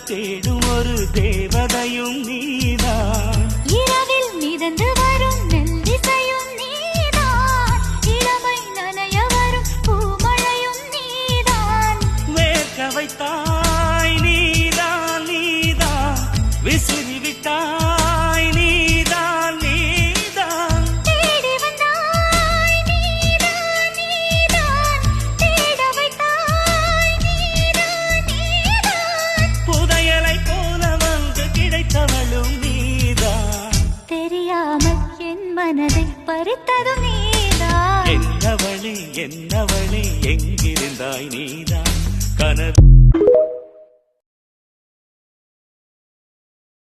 தேடும் ஒரு தேவதையும் நீதான். இரவில் மிதந்து வரும் மெல்லிசையும் நீதான். இளமை நனைய வரும் பூமழையும் நீதான். வேர்க்க வைத்தாய் நீதான் நீதான், விசிறி விட்டாய் நீதான் நீதான். தேடி வந்தாய் நீதான் நீதான். தேட வைத்தாய் நீதான் நீதான். புதையலை போல வந்து கிடைத்தவளும் நீதான். தெரியாமல் என் மனதை பறித்ததும் நீதான். என்னவளே என்னவளே எங்கிருந்தாய் நீதான். கனவு